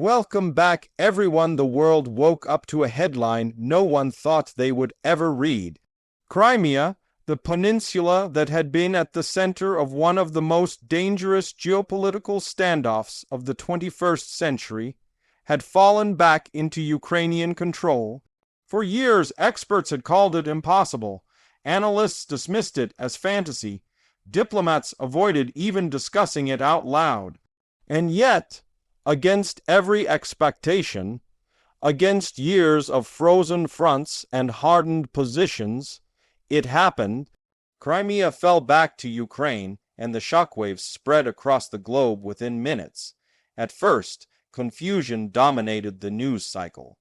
Welcome back, everyone. The world woke up to a headline no one thought they would ever read. Crimea, the peninsula that had been at the center of one of the most dangerous geopolitical standoffs of the 21st century, had fallen back into Ukrainian control. For years, experts had called it impossible. Analysts dismissed it as fantasy. Diplomats avoided even discussing it out loud. And yet, against every expectation, against years of frozen fronts and hardened positions, it happened. Crimea fell back to Ukraine, and the shockwaves spread across the globe within minutes. At first, confusion dominated the news cycle.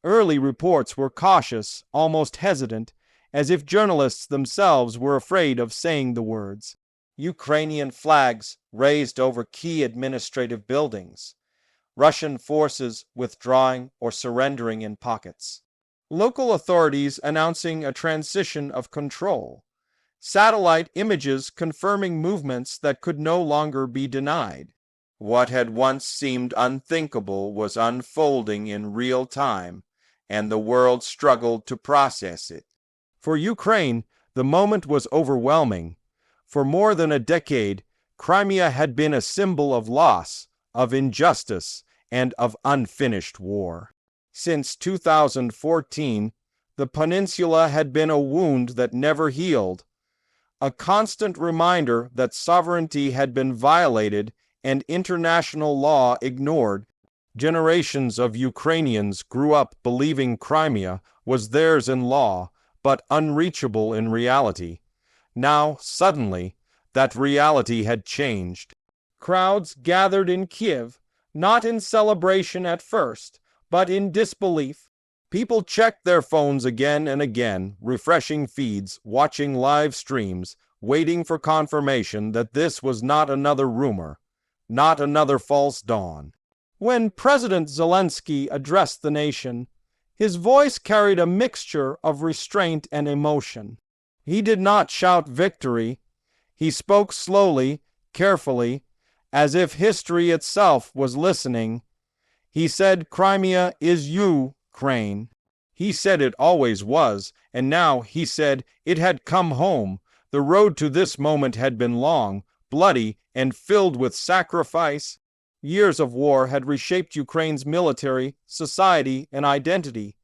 Early reports were cautious, almost hesitant, as if journalists themselves were afraid of saying the words. Ukrainian flags raised over key administrative buildings. Russian forces withdrawing or surrendering in pockets. Local authorities announcing a transition of control. Satellite images confirming movements that could no longer be denied. What had once seemed unthinkable was unfolding in real time, and the world struggled to process it. For Ukraine, the moment was overwhelming. For more than a decade, Crimea had been a symbol of loss, of injustice, and of unfinished war. Since 2014, the peninsula had been a wound that never healed, a constant reminder that sovereignty had been violated and international law ignored. Generations of Ukrainians grew up believing Crimea was theirs in law, but unreachable in reality. Now, suddenly, that reality had changed. Crowds gathered in Kiev, not in celebration at first, but in disbelief. People checked their phones again and again, refreshing feeds, watching live streams, waiting for confirmation that this was not another rumor, not another false dawn. When President Zelensky addressed the nation, his voice carried a mixture of restraint and emotion. He did not shout victory. He spoke slowly, carefully, as if history itself was listening. He said, "Crimea is Ukraine." He said it always was, and now he said it had come home. The road to this moment had been long, bloody, and filled with sacrifice. Years of war had reshaped Ukraine's military, society, and identity.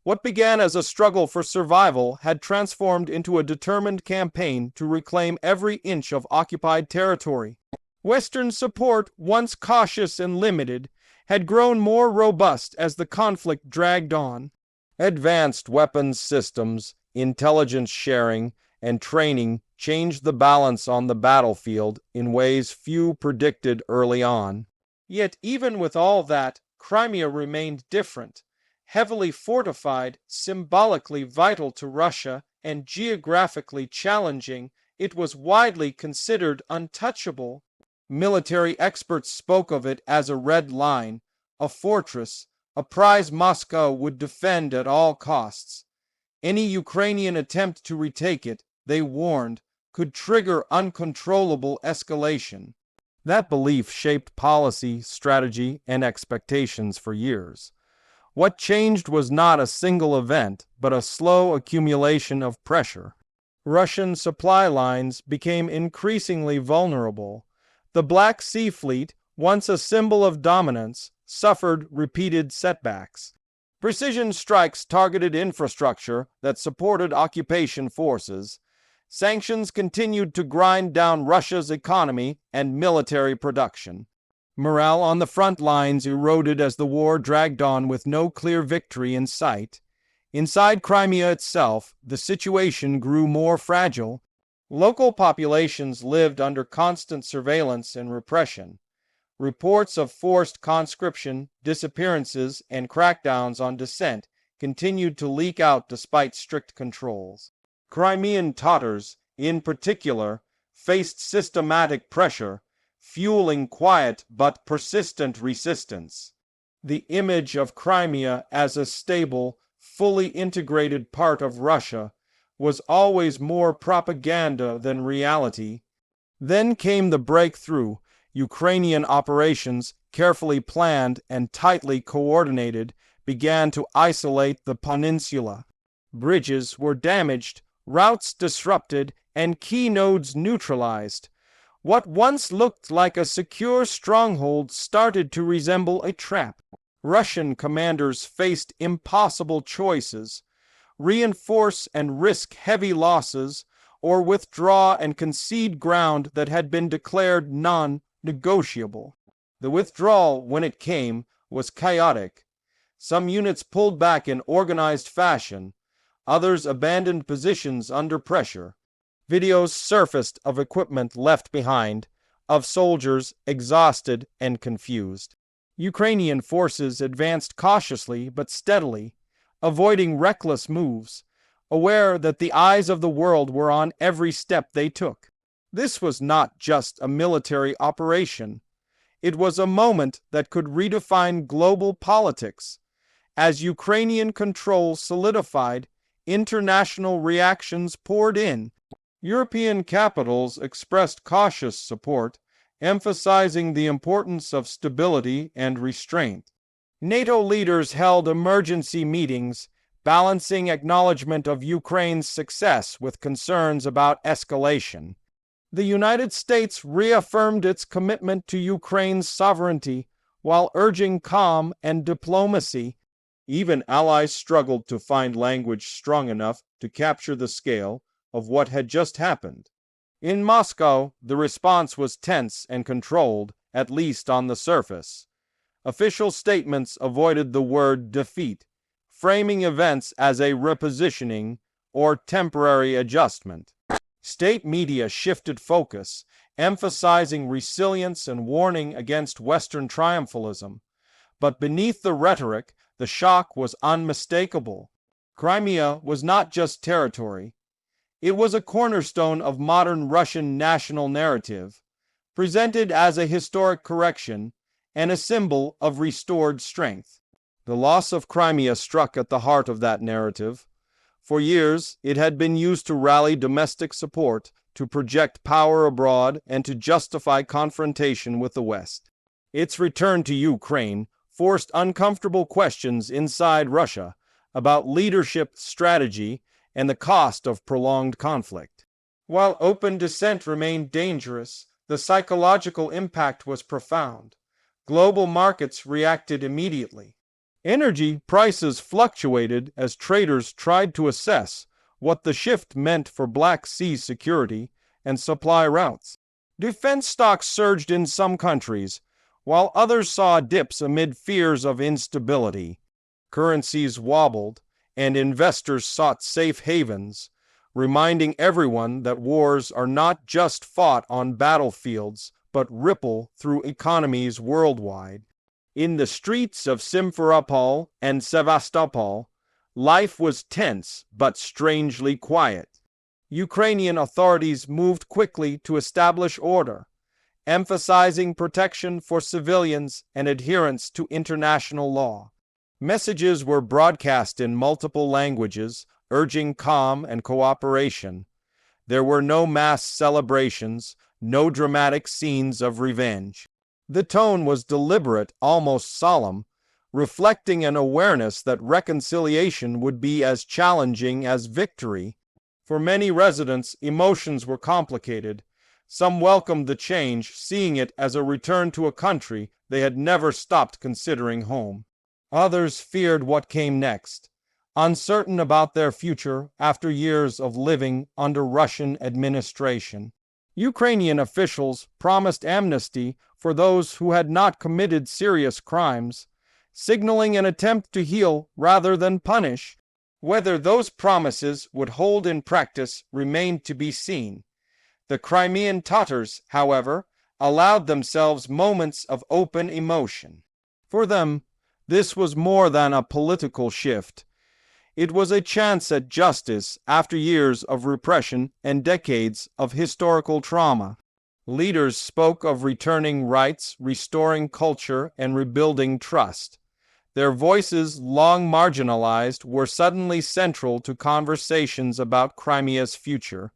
What began as a struggle for survival had transformed into a determined campaign to reclaim every inch of occupied territory. Western support, once cautious and limited, had grown more robust as the conflict dragged on. Advanced weapons systems, intelligence sharing, and training changed the balance on the battlefield in ways few predicted early on. Yet even with all that, Crimea remained different. Heavily fortified, symbolically vital to Russia, and geographically challenging, it was widely considered untouchable. Military experts spoke of it as a red line, a fortress, a prize Moscow would defend at all costs. Any Ukrainian attempt to retake it, they warned, could trigger uncontrollable escalation. That belief shaped policy, strategy, and expectations for years. What changed was not a single event, but a slow accumulation of pressure. Russian supply lines became increasingly vulnerable. The Black Sea Fleet, once a symbol of dominance, suffered repeated setbacks. Precision strikes targeted infrastructure that supported occupation forces. Sanctions continued to grind down Russia's economy and military production. Morale on the front lines eroded as the war dragged on with no clear victory in sight. Inside Crimea itself, the situation grew more fragile. Local populations lived under constant surveillance and repression. Reports of forced conscription, disappearances, and crackdowns on dissent continued to leak out despite strict controls. Crimean Tatars, in particular, faced systematic pressure, fueling quiet but persistent resistance. The image of Crimea as a stable, fully integrated part of Russia was always more propaganda than reality. Then came the breakthrough. Ukrainian operations, carefully planned and tightly coordinated, began to isolate the peninsula. Bridges were damaged, routes disrupted, and key nodes neutralized. What once looked like a secure stronghold started to resemble a trap. Russian commanders faced impossible choices: reinforce and risk heavy losses, or withdraw and concede ground that had been declared non-negotiable. The withdrawal, when it came, was chaotic. Some units pulled back in organized fashion, others abandoned positions under pressure. Videos surfaced of equipment left behind, of soldiers exhausted and confused. Ukrainian forces advanced cautiously but steadily, avoiding reckless moves, aware that the eyes of the world were on every step they took. This was not just a military operation. It was a moment that could redefine global politics. As Ukrainian control solidified, international reactions poured in. European capitals expressed cautious support, emphasizing the importance of stability and restraint. NATO leaders held emergency meetings, balancing acknowledgement of Ukraine's success with concerns about escalation. The United States reaffirmed its commitment to Ukraine's sovereignty while urging calm and diplomacy. Even allies struggled to find language strong enough to capture the scale of what had just happened. In Moscow, the response was tense and controlled, at least on the surface. Official statements avoided the word defeat, framing events as a repositioning or temporary adjustment. State media shifted focus, emphasizing resilience and warning against Western triumphalism. But beneath the rhetoric, the shock was unmistakable. Crimea was not just territory. It was a cornerstone of modern Russian national narrative, presented as a historic correction and a symbol of restored strength. The loss of Crimea struck at the heart of that narrative. For years, it had been used to rally domestic support, to project power abroad, and to justify confrontation with the West. Its return to Ukraine forced uncomfortable questions inside Russia about leadership, strategy, and the cost of prolonged conflict. While open dissent remained dangerous, the psychological impact was profound. Global markets reacted immediately. Energy prices fluctuated as traders tried to assess what the shift meant for Black Sea security and supply routes. Defense stocks surged in some countries, while others saw dips amid fears of instability. Currencies wobbled, and investors sought safe havens, reminding everyone that wars are not just fought on battlefields, but ripple through economies worldwide. In the streets of Simferopol and Sevastopol, life was tense but strangely quiet. Ukrainian authorities moved quickly to establish order, emphasizing protection for civilians and adherence to international law. Messages were broadcast in multiple languages, urging calm and cooperation. There were no mass celebrations, no dramatic scenes of revenge. The tone was deliberate, almost solemn, reflecting an awareness that reconciliation would be as challenging as victory. For many residents, emotions were complicated. Some welcomed the change, seeing it as a return to a country they had never stopped considering home. Others feared what came next, uncertain about their future after years of living under Russian administration. Ukrainian officials promised amnesty for those who had not committed serious crimes, signaling an attempt to heal rather than punish. Whether those promises would hold in practice remained to be seen. The Crimean Tatars, however, allowed themselves moments of open emotion. For them, this was more than a political shift. It was a chance at justice after years of repression and decades of historical trauma. Leaders spoke of returning rights, restoring culture, and rebuilding trust. Their voices, long marginalized, were suddenly central to conversations about Crimea's future.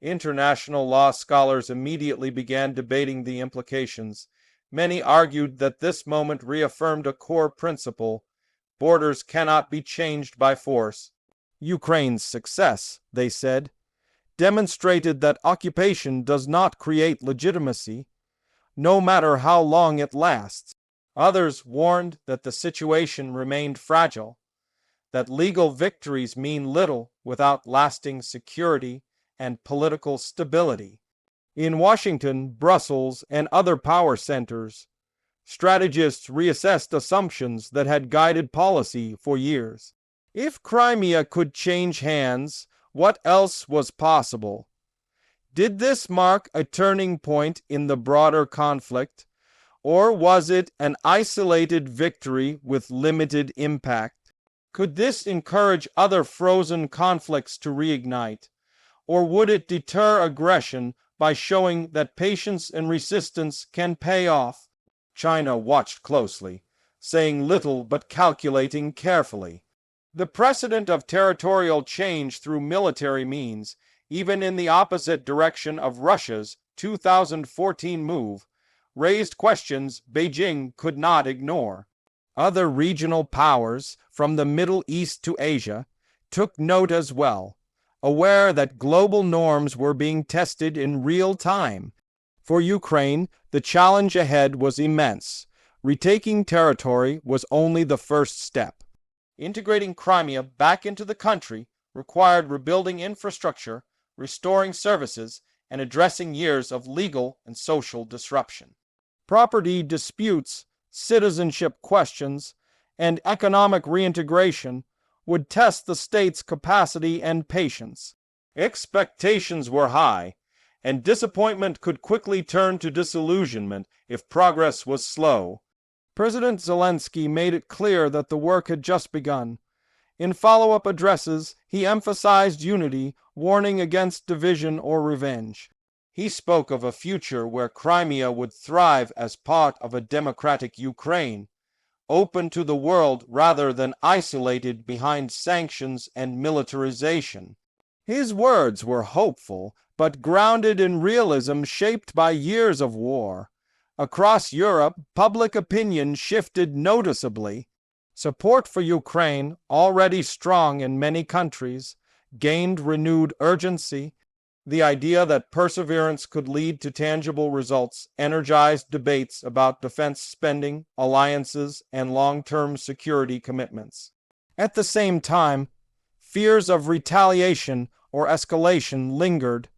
International law scholars immediately began debating the implications. Many argued that this moment reaffirmed a core principle: borders cannot be changed by force. Ukraine's success, they said, demonstrated that occupation does not create legitimacy, no matter how long it lasts. Others warned that the situation remained fragile, that legal victories mean little without lasting security and political stability. In Washington, Brussels, and other power centers, strategists reassessed assumptions that had guided policy for years. If Crimea could change hands, what else was possible? Did this mark a turning point in the broader conflict, or was it an isolated victory with limited impact? Could this encourage other frozen conflicts to reignite, or would it deter aggression by showing that patience and resistance can pay off? China watched closely, saying little but calculating carefully. The precedent of territorial change through military means, even in the opposite direction of Russia's 2014 move, raised questions Beijing could not ignore. Other regional powers, from the Middle East to Asia, took note as well, aware that global norms were being tested in real time. For Ukraine, the challenge ahead was immense. Retaking territory was only the first step. Integrating Crimea back into the country required rebuilding infrastructure, restoring services, and addressing years of legal and social disruption. Property disputes, citizenship questions, and economic reintegration would test the state's capacity and patience. Expectations were high, and disappointment could quickly turn to disillusionment if progress was slow. President Zelensky made it clear that the work had just begun. In follow-up addresses, he emphasized unity, warning against division or revenge. He spoke of a future where Crimea would thrive as part of a democratic Ukraine, open to the world rather than isolated behind sanctions and militarization. His words were hopeful, but grounded in realism shaped by years of war. Across Europe, public opinion shifted noticeably. Support for Ukraine, already strong in many countries, gained renewed urgency. The idea that perseverance could lead to tangible results energized debates about defense spending, alliances, and long-term security commitments. At the same time, fears of retaliation or escalation lingered,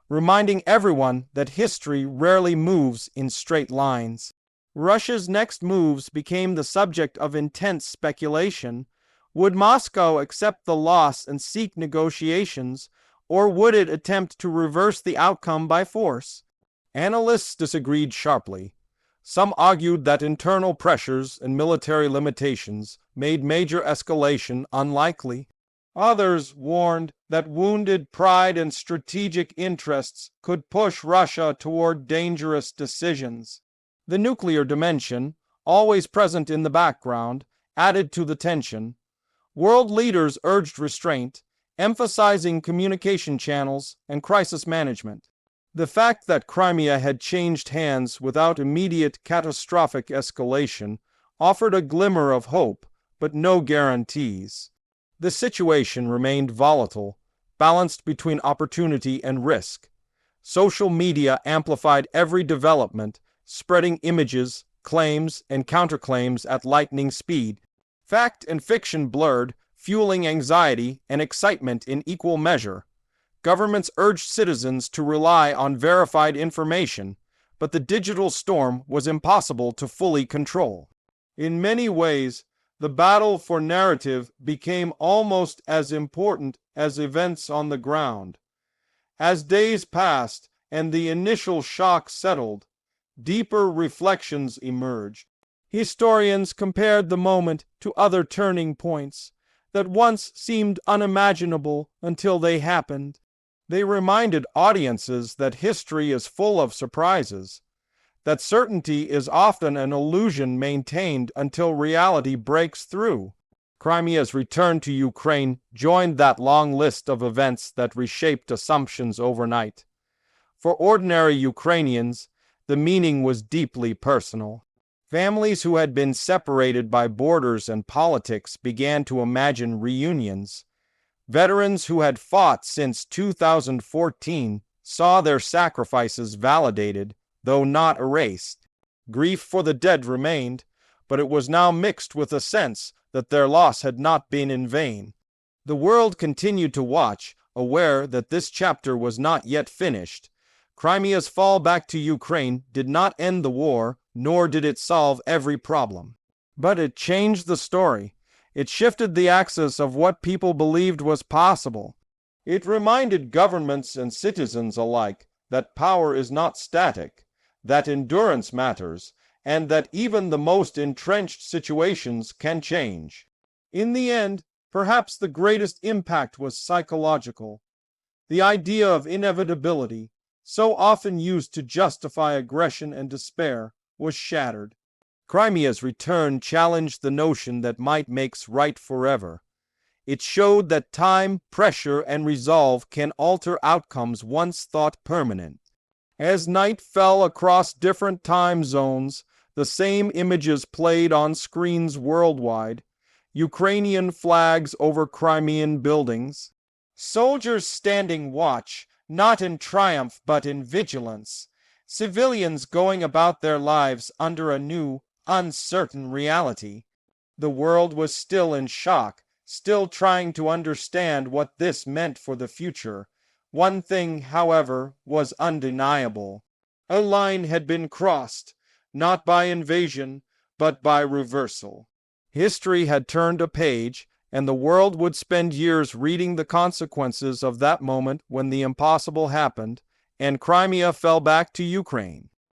reminding everyone that history rarely moves in straight lines. Russia's next moves became the subject of intense speculation. Would Moscow accept the loss and seek negotiations, or would it attempt to reverse the outcome by force? Analysts disagreed sharply. Some argued that internal pressures and military limitations made major escalation unlikely. Others warned that wounded pride and strategic interests could push Russia toward dangerous decisions. The nuclear dimension, always present in the background, added to the tension. World leaders urged restraint, emphasizing communication channels and crisis management. The fact that Crimea had changed hands without immediate catastrophic escalation offered a glimmer of hope, but no guarantees. The situation remained volatile, balanced between opportunity and risk. Social media amplified every development, spreading images, claims, and counterclaims at lightning speed. Fact and fiction blurred, fueling anxiety and excitement in equal measure. Governments urged citizens to rely on verified information, but the digital storm was impossible to fully control. In many ways, the battle for narrative became almost as important as events on the ground. As days passed and the initial shock settled, deeper reflections emerged. Historians compared the moment to other turning points that once seemed unimaginable until they happened. They reminded audiences that history is full of surprises, that certainty is often an illusion maintained until reality breaks through. Crimea's return to Ukraine joined that long list of events that reshaped assumptions overnight. For ordinary Ukrainians, the meaning was deeply personal. Families who had been separated by borders and politics began to imagine reunions. Veterans who had fought since 2014 saw their sacrifices validated, though not erased. Grief for the dead remained, but it was now mixed with a sense that their loss had not been in vain. The world continued to watch, aware that this chapter was not yet finished. Crimea's fall back to Ukraine did not end the war, nor did it solve every problem. But it changed the story. It shifted the axis of what people believed was possible. It reminded governments and citizens alike that power is not static, that endurance matters, and that even the most entrenched situations can change. In the end, perhaps the greatest impact was psychological. The idea of inevitability, so often used to justify aggression and despair, was shattered. Crimea's return challenged the notion that might makes right forever. It showed that time, pressure, and resolve can alter outcomes once thought permanent. As night fell across different time zones, the same images played on screens worldwide. Ukrainian flags over Crimean buildings. Soldiers standing watch, not in triumph but in vigilance. Civilians going about their lives under a new, uncertain reality. The world was still in shock, still trying to understand what this meant for the future. One thing, however, was undeniable. A line had been crossed, not by invasion, but by reversal. History had turned a page, and the world would spend years reading the consequences of that moment when the impossible happened, and Crimea fell back to Ukraine.